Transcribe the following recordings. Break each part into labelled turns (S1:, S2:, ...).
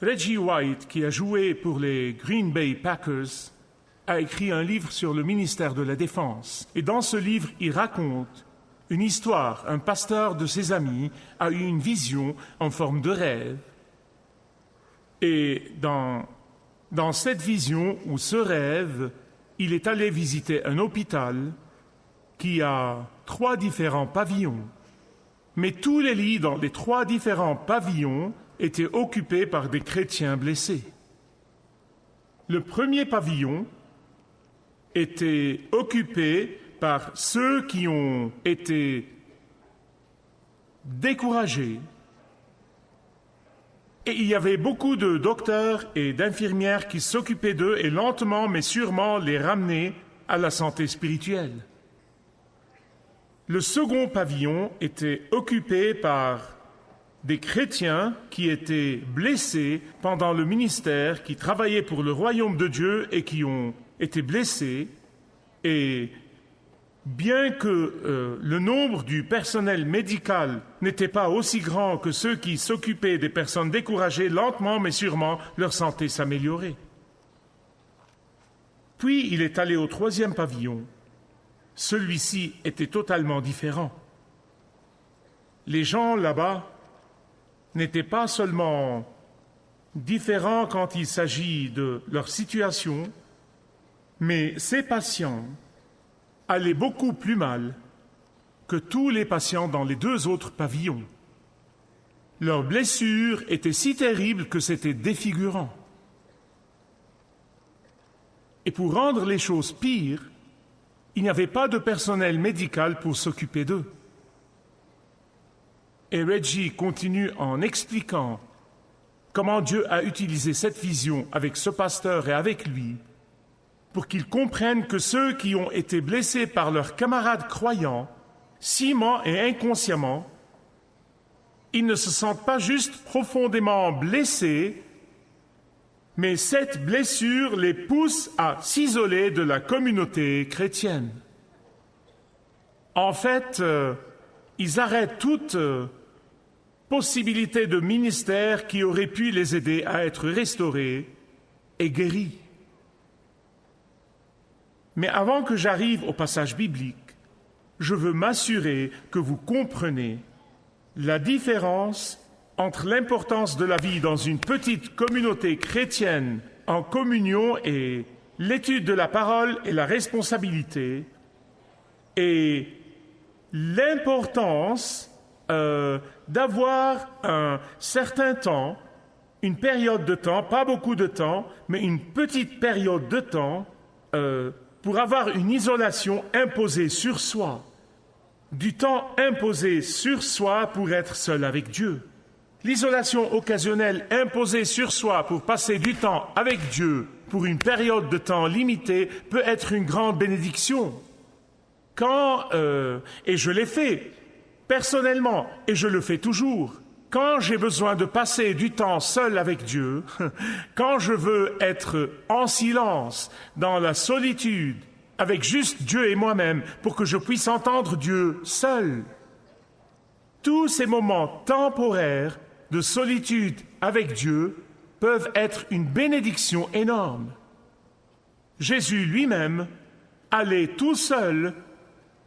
S1: Reggie White, qui a joué pour les Green Bay Packers, a écrit un livre sur le ministère de la Défense. Et dans ce livre, il raconte une histoire. Un pasteur de ses amis a eu une vision en forme de rêve. Et dans cette vision ou ce rêve, il est allé visiter un hôpital qui a 3 différents pavillons. Mais tous les lits dans les 3 différents pavillons étaient occupés par des chrétiens blessés. Le premier pavillon était occupé par ceux qui ont été découragés. Et il y avait beaucoup de docteurs et d'infirmières qui s'occupaient d'eux et lentement mais sûrement les ramenaient à la santé spirituelle. Le second pavillon était occupé par des chrétiens qui étaient blessés pendant le ministère, qui travaillaient pour le royaume de Dieu et qui ont été blessés. Et bien que le nombre du personnel médical n'était pas aussi grand que ceux qui s'occupaient des personnes découragées, lentement mais sûrement, leur santé s'améliorait. Puis il est allé au 3e pavillon. Celui-ci était totalement différent. Les gens là-bas n'étaient pas seulement différents quand il s'agit de leur situation, mais ces patients allaient beaucoup plus mal que tous les patients dans les 2 autres pavillons. Leurs blessures étaient si terribles que c'était défigurant. Et pour rendre les choses pires, il n'y avait pas de personnel médical pour s'occuper d'eux. Et Reggie continue en expliquant comment Dieu a utilisé cette vision avec ce pasteur et avec lui pour qu'ils comprennent que ceux qui ont été blessés par leurs camarades croyants, sciemment et inconsciemment, ils ne se sentent pas juste profondément blessés, mais cette blessure les pousse à s'isoler de la communauté chrétienne. En fait, ils arrêtent toute possibilité de ministère qui aurait pu les aider à être restaurés et guéris. Mais avant que j'arrive au passage biblique, je veux m'assurer que vous comprenez la différence entre l'importance de la vie dans une petite communauté chrétienne en communion et l'étude de la parole et la responsabilité, et l'importance d'avoir un certain temps, une période de temps, pas beaucoup de temps, mais une petite période de temps pour avoir une isolation imposée sur soi, du temps imposé sur soi pour être seul avec Dieu. L'isolation occasionnelle imposée sur soi pour passer du temps avec Dieu pour une période de temps limitée peut être une grande bénédiction. Et je l'ai fait personnellement, et je le fais toujours, quand j'ai besoin de passer du temps seul avec Dieu, quand je veux être en silence, dans la solitude, avec juste Dieu et moi-même, pour que je puisse entendre Dieu seul, tous ces moments temporaires de solitude avec Dieu peuvent être une bénédiction énorme. Jésus lui-même allait tout seul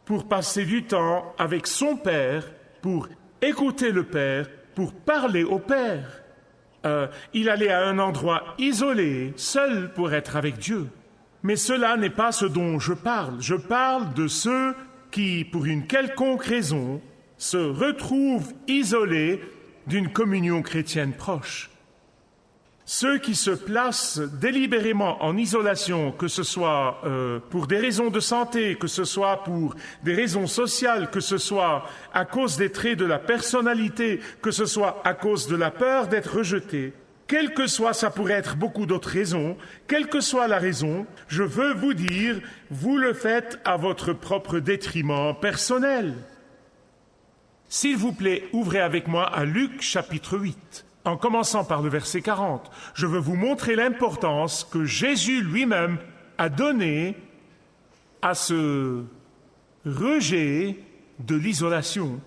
S1: pour passer du temps avec son Père, pour écouter le Père, pour parler au Père. Il allait à un endroit isolé, seul pour être avec Dieu. Mais cela n'est pas ce dont je parle. Je parle de ceux qui, pour une quelconque raison, se retrouvent isolés d'une communion chrétienne proche. Ceux qui se placent délibérément en isolation, que ce soit pour des raisons de santé, que ce soit pour des raisons sociales, que ce soit à cause des traits de la personnalité, que ce soit à cause de la peur d'être rejeté, quelle que soit, ça pourrait être beaucoup d'autres raisons, quelle que soit la raison, je veux vous dire, vous le faites à votre propre détriment personnel. S'il vous plaît, ouvrez avec moi à Luc chapitre 8. En commençant par le verset 40, je veux vous montrer l'importance que Jésus lui-même a donnée à ce rejet de l'isolation.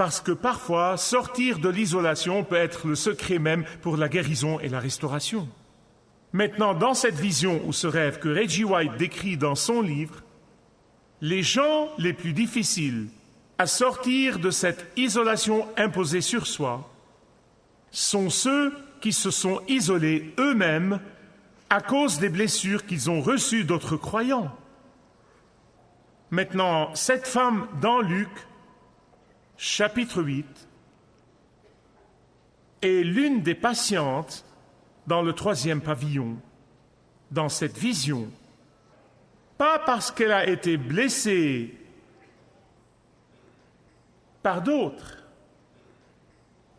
S1: parce que parfois, sortir de l'isolation peut être le secret même pour la guérison et la restauration. Maintenant, dans cette vision ou ce rêve que Reggie White décrit dans son livre, les gens les plus difficiles à sortir de cette isolation imposée sur soi sont ceux qui se sont isolés eux-mêmes à cause des blessures qu'ils ont reçues d'autres croyants. Maintenant, cette femme dans Luc, chapitre 8, est l'une des patientes dans le 3e pavillon, dans cette vision. Pas parce qu'elle a été blessée par d'autres.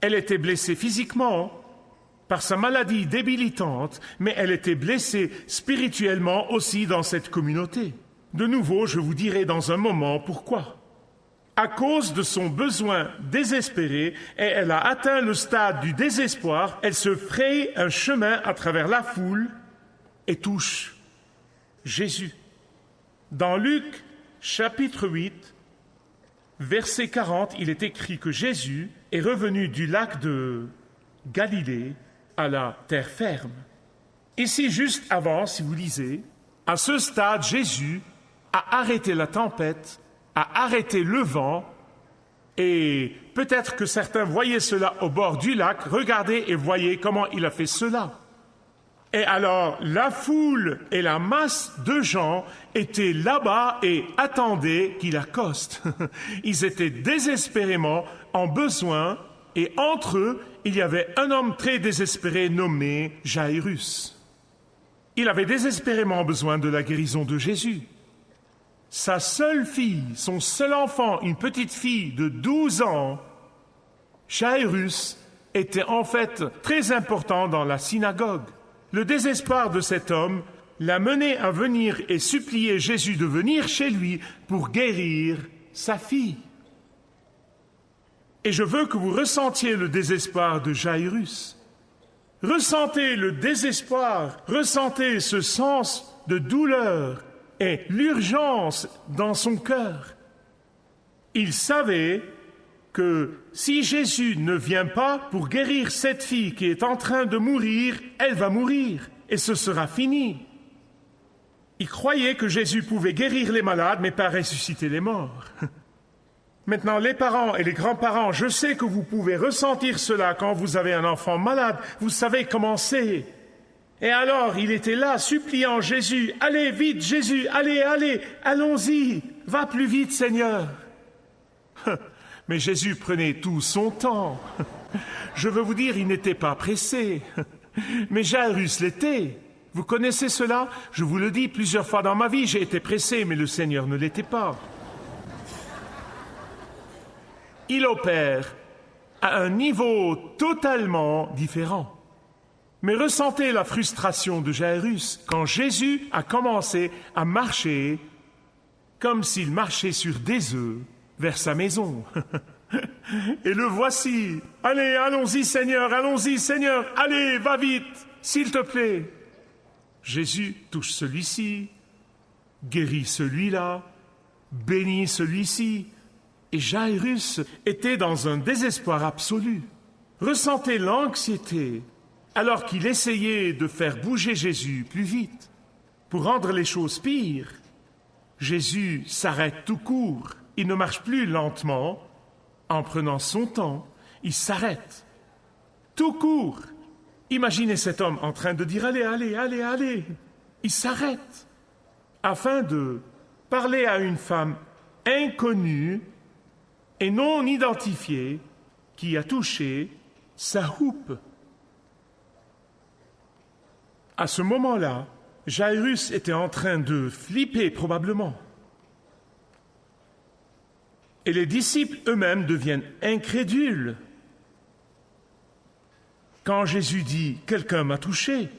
S1: Elle était blessée physiquement par sa maladie débilitante, mais elle était blessée spirituellement aussi dans cette communauté. De nouveau, je vous dirai dans un moment pourquoi. À cause de son besoin désespéré, et elle a atteint le stade du désespoir, elle se fraye un chemin à travers la foule et touche Jésus. Dans Luc, chapitre 8, verset 40, il est écrit que Jésus est revenu du lac de Galilée à la terre ferme. Ici, juste avant, si vous lisez, à ce stade, Jésus a arrêté la tempête, a arrêté le vent, et peut-être que certains voyaient cela au bord du lac. Regardez et voyez comment il a fait cela. Et alors, la foule et la masse de gens étaient là-bas et attendaient qu'il accoste. Ils étaient désespérément en besoin, et entre eux, il y avait un homme très désespéré nommé Jairus. Il avait désespérément besoin de la guérison de Jésus. Sa seule fille, son seul enfant, une petite fille de 12 ans, Jairus, était en fait très important dans la synagogue. Le désespoir de cet homme l'a mené à venir et supplier Jésus de venir chez lui pour guérir sa fille. Et je veux que vous ressentiez le désespoir de Jairus. Ressentez le désespoir, ressentez ce sens de douleur et l'urgence dans son cœur. Il savait que si Jésus ne vient pas pour guérir cette fille qui est en train de mourir, elle va mourir et ce sera fini. Il croyait que Jésus pouvait guérir les malades mais pas ressusciter les morts. Maintenant, les parents et les grands-parents, je sais que vous pouvez ressentir cela quand vous avez un enfant malade. Vous savez comment c'est. Et alors, il était là, suppliant Jésus, « Allez, vite, Jésus, allez, allons-y, va plus vite, Seigneur. » Mais Jésus prenait tout son temps. Je veux vous dire, il n'était pas pressé. Mais Jairus l'était. Vous connaissez cela? Je vous le dis, plusieurs fois dans ma vie, j'ai été pressé, mais le Seigneur ne l'était pas. Il opère à un niveau totalement différent. Mais ressentez la frustration de Jairus quand Jésus a commencé à marcher comme s'il marchait sur des œufs vers sa maison. Et le voici. « Allez, allons-y Seigneur, allez, va vite, s'il te plaît. » Jésus touche celui-ci, guérit celui-là, bénit celui-ci. Et Jairus était dans un désespoir absolu. Ressentez l'anxiété alors qu'il essayait de faire bouger Jésus plus vite. Pour rendre les choses pires, Jésus s'arrête tout court. Il ne marche plus lentement, en prenant son temps, il s'arrête. Tout court. Imaginez cet homme en train de dire « Allez !» Il s'arrête afin de parler à une femme inconnue et non identifiée qui a touché sa houppe. À ce moment-là, Jairus était en train de flipper probablement. Et les disciples eux-mêmes deviennent incrédules. Quand Jésus dit « Quelqu'un m'a touché »,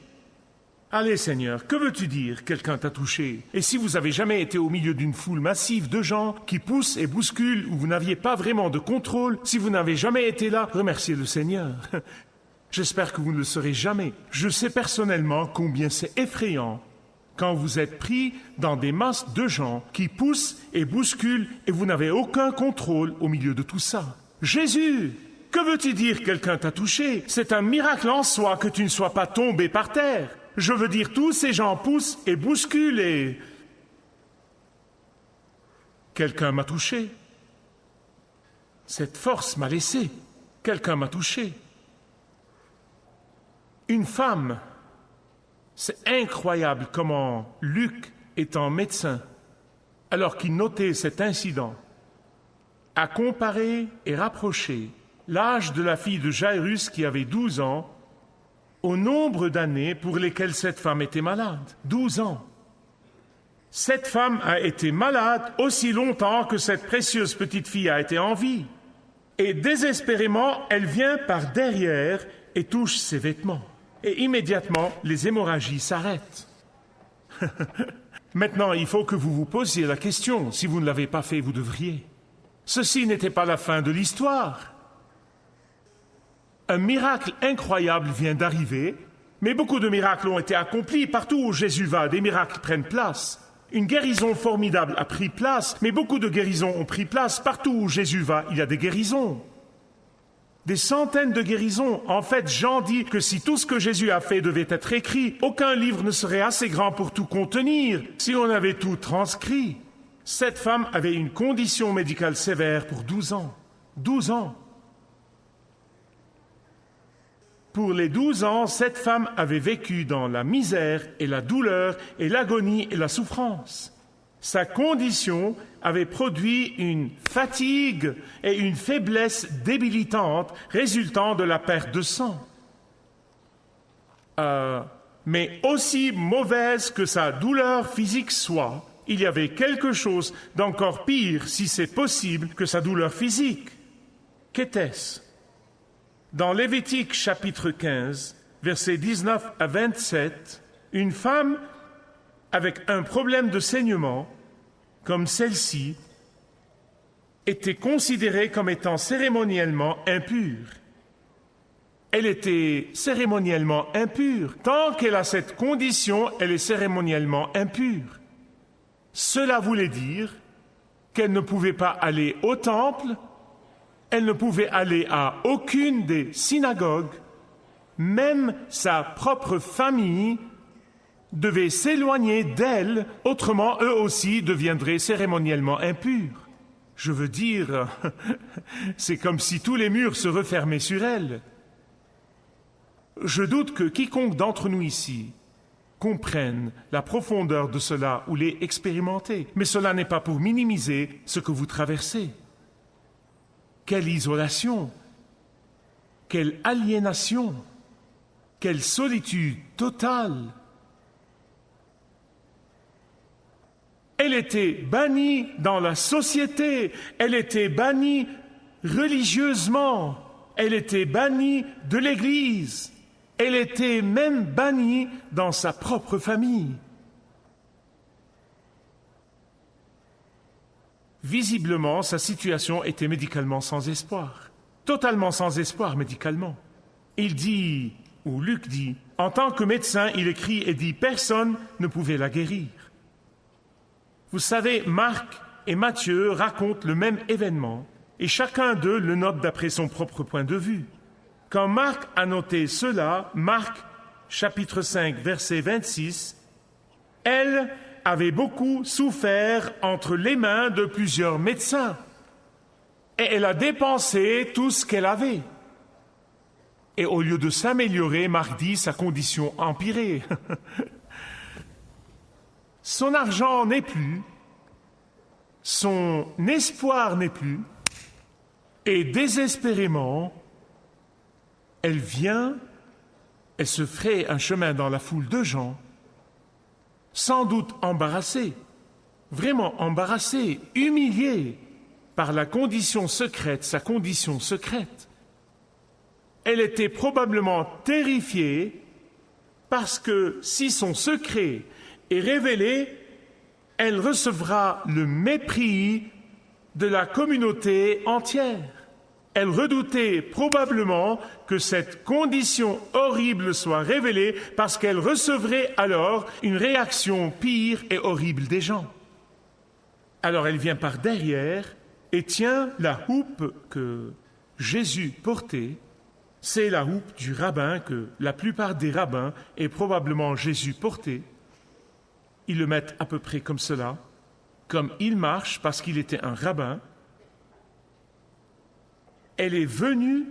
S1: allez Seigneur, que veux-tu dire, quelqu'un t'a touché? Et si vous n'avez jamais été au milieu d'une foule massive de gens qui poussent et bousculent, où vous n'aviez pas vraiment de contrôle, si vous n'avez jamais été là, remerciez le Seigneur. J'espère que vous ne le serez jamais. Je sais personnellement combien c'est effrayant quand vous êtes pris dans des masses de gens qui poussent et bousculent et vous n'avez aucun contrôle au milieu de tout ça. Jésus, que veux-tu dire quelqu'un t'a touché? C'est un miracle en soi que tu ne sois pas tombé par terre. Je veux dire, tous ces gens poussent et bousculent et... Quelqu'un m'a touché. Cette force m'a laissé. Quelqu'un m'a touché. Une femme. C'est incroyable comment Luc, étant médecin, alors qu'il notait cet incident, a comparé et rapproché l'âge de la fille de Jairus qui avait 12 ans au nombre d'années pour lesquelles cette femme était malade. 12 ans. Cette femme a été malade aussi longtemps que cette précieuse petite fille a été en vie. Et désespérément, elle vient par derrière et touche ses vêtements. Et immédiatement, les hémorragies s'arrêtent. Maintenant, il faut que vous vous posiez la question. Si vous ne l'avez pas fait, vous devriez. Ceci n'était pas la fin de l'histoire. Un miracle incroyable vient d'arriver, mais beaucoup de miracles ont été accomplis. Partout où Jésus va, des miracles prennent place. Une guérison formidable a pris place, mais beaucoup de guérisons ont pris place. Partout où Jésus va, il y a des guérisons. Des centaines de guérisons. En fait, Jean dit que si tout ce que Jésus a fait devait être écrit, aucun livre ne serait assez grand pour tout contenir, si on avait tout transcrit. Cette femme avait une condition médicale sévère pour 12 ans. 12 ans. Pour les 12 ans, cette femme avait vécu dans la misère et la douleur et l'agonie et la souffrance. Sa condition avait produit une fatigue et une faiblesse débilitantes résultant de la perte de sang. Mais aussi mauvaise que sa douleur physique soit, il y avait quelque chose d'encore pire, si c'est possible, que sa douleur physique. Qu'était-ce? Dans Lévitique chapitre 15, versets 19 à 27, une femme avec un problème de saignement, comme celle-ci, était considérée comme étant cérémoniellement impure. Elle était cérémoniellement impure. Tant qu'elle a cette condition, elle est cérémoniellement impure. Cela voulait dire qu'elle ne pouvait pas aller au temple, elle ne pouvait aller à aucune des synagogues, même sa propre famille devait s'éloigner d'elle, autrement eux aussi deviendraient cérémoniellement impurs. Je veux dire, c'est comme si tous les murs se refermaient sur elle. Je doute que quiconque d'entre nous ici comprenne la profondeur de cela ou l'ait expérimenté, mais cela n'est pas pour minimiser ce que vous traversez. Quelle isolation, quelle aliénation, quelle solitude totale. Elle était bannie dans la société, elle était bannie religieusement, elle était bannie de l'Église, elle était même bannie dans sa propre famille. Visiblement, sa situation était médicalement sans espoir, totalement sans espoir médicalement. Il dit, ou Luc dit, en tant que médecin, il écrit et dit, personne ne pouvait la guérir. Vous savez, Marc et Matthieu racontent le même événement, et chacun d'eux le note d'après son propre point de vue. Quand Marc a noté cela, Marc, chapitre 5, verset 26, « Elle avait beaucoup souffert entre les mains de plusieurs médecins, et elle a dépensé tout ce qu'elle avait. » Et au lieu de s'améliorer, Marc dit, sa condition empirait. Son argent n'est plus, son espoir n'est plus, et désespérément, elle se fraye un chemin dans la foule de gens, sans doute embarrassée, vraiment embarrassée, humiliée par la condition secrète, sa condition secrète. Elle était probablement terrifiée parce que si son secret est révélé, elle recevra le mépris de la communauté entière. Elle redoutait probablement que cette condition horrible soit révélée parce qu'elle recevrait alors une réaction pire et horrible des gens. Alors elle vient par derrière et tient la houppe que Jésus portait, c'est la houppe du rabbin que la plupart des rabbins, et probablement Jésus portait. Ils le mettent à peu près comme cela, comme il marche parce qu'il était un rabbin. Elle est venue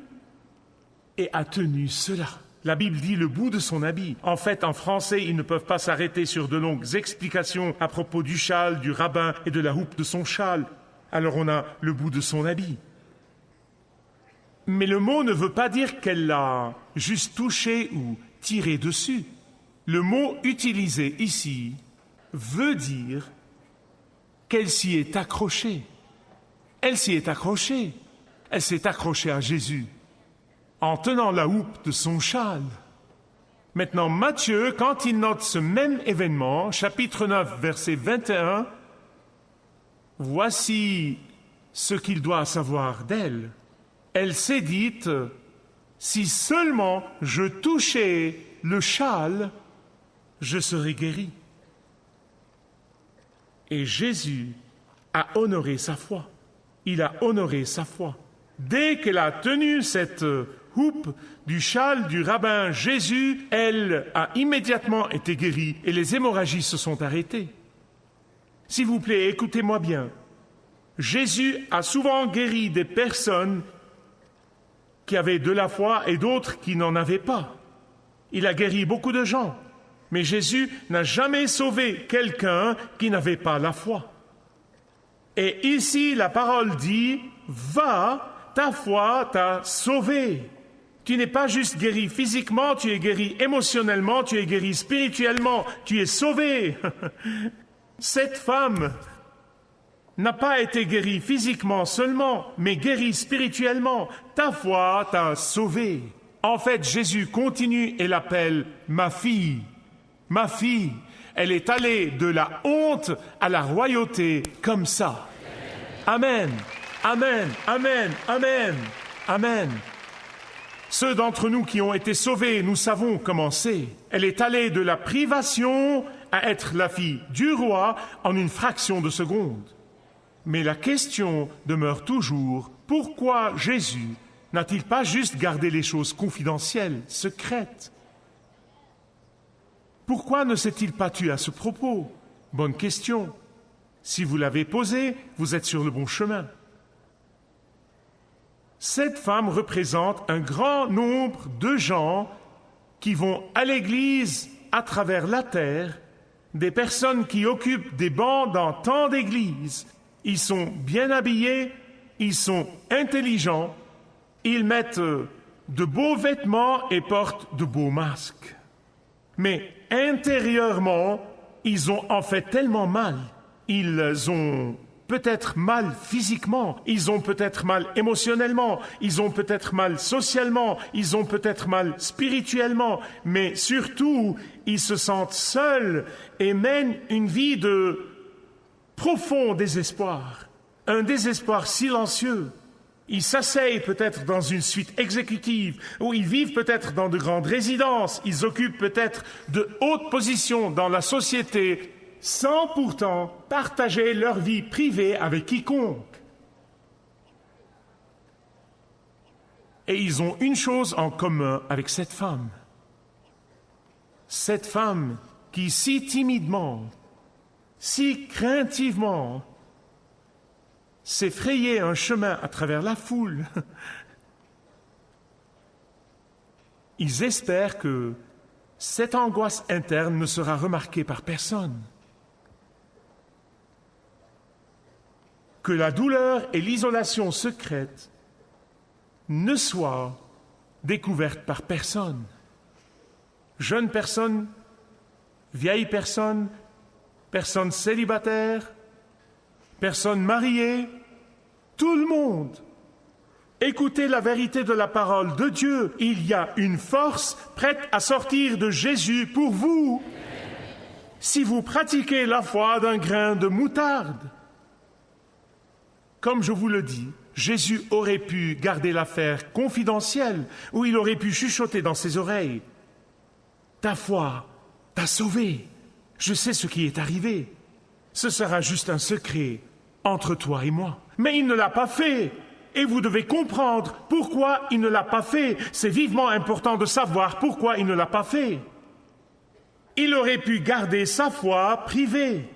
S1: et a tenu cela. La Bible dit le bout de son habit. En fait, en français, ils ne peuvent pas s'arrêter sur de longues explications à propos du châle, du rabbin et de la houppe de son châle. Alors on a le bout de son habit. Mais le mot ne veut pas dire qu'elle l'a juste touché ou tiré dessus. Le mot utilisé ici veut dire qu'elle s'y est accrochée. Elle s'y est accrochée. Elle s'est accrochée à Jésus en tenant la houppe de son châle. Maintenant, Matthieu, quand il note ce même événement, chapitre 9, verset 21, voici ce qu'il doit savoir d'elle. Elle s'est dite, si seulement je touchais le châle, je serais guérie. Et Jésus a honoré sa foi. Il a honoré sa foi. Dès qu'elle a tenu cette houppe du châle du rabbin Jésus, elle a immédiatement été guérie et les hémorragies se sont arrêtées. S'il vous plaît, écoutez-moi bien. Jésus a souvent guéri des personnes qui avaient de la foi et d'autres qui n'en avaient pas. Il a guéri beaucoup de gens, mais Jésus n'a jamais sauvé quelqu'un qui n'avait pas la foi. Et ici, la parole dit, va, ta foi t'a sauvé. Tu n'es pas juste guéri physiquement, tu es guéri émotionnellement, tu es guéri spirituellement, tu es sauvé. Cette femme n'a pas été guérie physiquement seulement, mais guérie spirituellement. Ta foi t'a sauvé. En fait, Jésus continue et l'appelle ma fille. Ma fille, elle est allée de la honte à la royauté comme ça. Amen, amen, amen, amen, amen. Ceux d'entre nous qui ont été sauvés, nous savons comment c'est. Elle est allée de la privation à être la fille du roi en une fraction de seconde. Mais la question demeure toujours, pourquoi Jésus n'a-t-il pas juste gardé les choses confidentielles, secrètes? Pourquoi ne s'est-il pas tué à ce propos? Bonne question. Si vous l'avez posée, vous êtes sur le bon chemin. Cette femme représente un grand nombre de gens qui vont à l'église à travers la terre, des personnes qui occupent des bancs dans tant d'églises. Ils sont bien habillés, ils sont intelligents, ils mettent de beaux vêtements et portent de beaux masques. Mais intérieurement, ils ont en fait tellement mal. Ils ont peut-être mal physiquement, ils ont peut-être mal émotionnellement, ils ont peut-être mal socialement, ils ont peut-être mal spirituellement, mais surtout, ils se sentent seuls et mènent une vie de profond désespoir, un désespoir silencieux. Ils s'asseyent peut-être dans une suite exécutive, ou ils vivent peut-être dans de grandes résidences, ils occupent peut-être de hautes positions dans la société, sans pourtant partager leur vie privée avec quiconque. Et ils ont une chose en commun avec cette femme. Cette femme qui si timidement, si craintivement, s'est frayé un chemin à travers la foule. Ils espèrent que cette angoisse interne ne sera remarquée par personne. Que la douleur et l'isolation secrète ne soient découvertes par personne. Jeune personne, vieille personne, personne célibataire, personne mariée, tout le monde. Écoutez la vérité de la parole de Dieu. Il y a une force prête à sortir de Jésus pour vous. Si vous pratiquez la foi d'un grain de moutarde. Comme je vous le dis, Jésus aurait pu garder l'affaire confidentielle, ou il aurait pu chuchoter dans ses oreilles. Ta foi t'a sauvé. Je sais ce qui est arrivé. Ce sera juste un secret entre toi et moi. Mais il ne l'a pas fait. Et vous devez comprendre pourquoi il ne l'a pas fait. C'est vivement important de savoir pourquoi il ne l'a pas fait. Il aurait pu garder sa foi privée.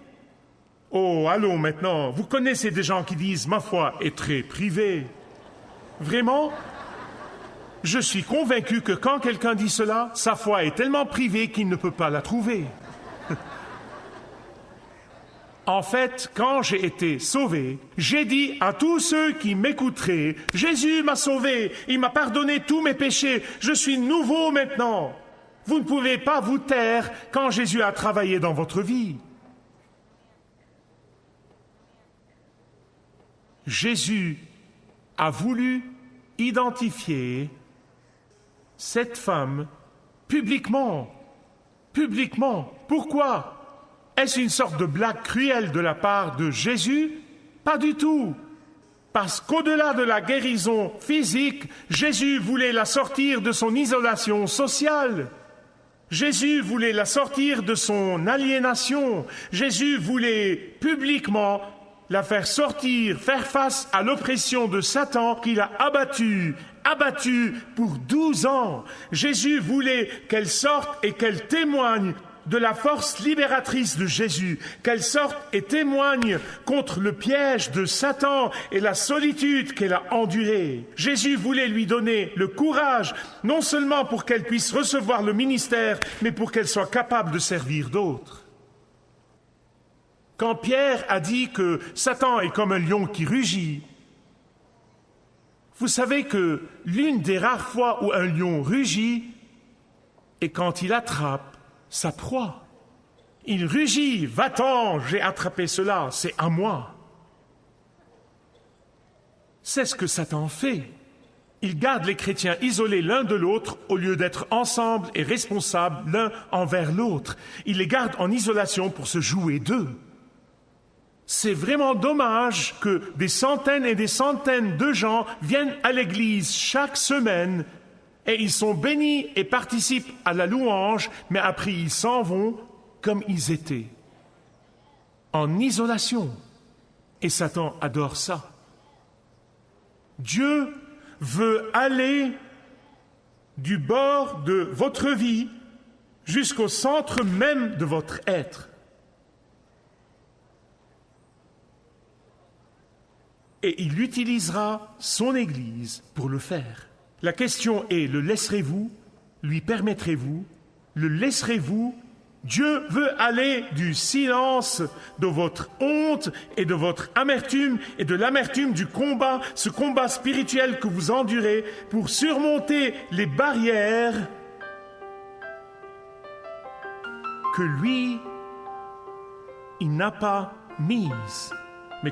S1: Oh, allons maintenant, vous connaissez des gens qui disent « ma foi est très privée ». Vraiment ? Je suis convaincu que quand quelqu'un dit cela, sa foi est tellement privée qu'il ne peut pas la trouver. En fait, quand j'ai été sauvé, j'ai dit à tous ceux qui m'écouteraient, « Jésus m'a sauvé, il m'a pardonné tous mes péchés, je suis nouveau maintenant. » Vous ne pouvez pas vous taire quand Jésus a travaillé dans votre vie. Jésus a voulu identifier cette femme publiquement. Publiquement. Pourquoi ? Est-ce une sorte de blague cruelle de la part de Jésus ? Pas du tout. Parce qu'au-delà de la guérison physique, Jésus voulait la sortir de son isolation sociale. Jésus voulait la sortir de son aliénation. Jésus voulait publiquement la faire sortir, faire face à l'oppression de Satan qu'il a abattu pour 12 ans. Jésus voulait qu'elle sorte et qu'elle témoigne de la force libératrice de Jésus, qu'elle sorte et témoigne contre le piège de Satan et la solitude qu'elle a endurée. Jésus voulait lui donner le courage, non seulement pour qu'elle puisse recevoir le ministère, mais pour qu'elle soit capable de servir d'autres. Quand Pierre a dit que Satan est comme un lion qui rugit, vous savez que l'une des rares fois où un lion rugit est quand il attrape sa proie. Il rugit, va-t'en, j'ai attrapé cela, c'est à moi. C'est ce que Satan fait. Il garde les chrétiens isolés l'un de l'autre au lieu d'être ensemble et responsables l'un envers l'autre. Il les garde en isolation pour se jouer d'eux. C'est vraiment dommage que des centaines et des centaines de gens viennent à l'église chaque semaine et ils sont bénis et participent à la louange, mais après ils s'en vont comme ils étaient, en isolation. Et Satan adore ça. Dieu veut aller du bord de votre vie jusqu'au centre même de votre être. Et il utilisera son Église pour le faire. La question est, le laisserez-vous? Lui permettrez-vous? Le laisserez-vous? Dieu veut aller du silence de votre honte et de votre amertume et de l'amertume du combat, ce combat spirituel que vous endurez pour surmonter les barrières que lui, il n'a pas mises.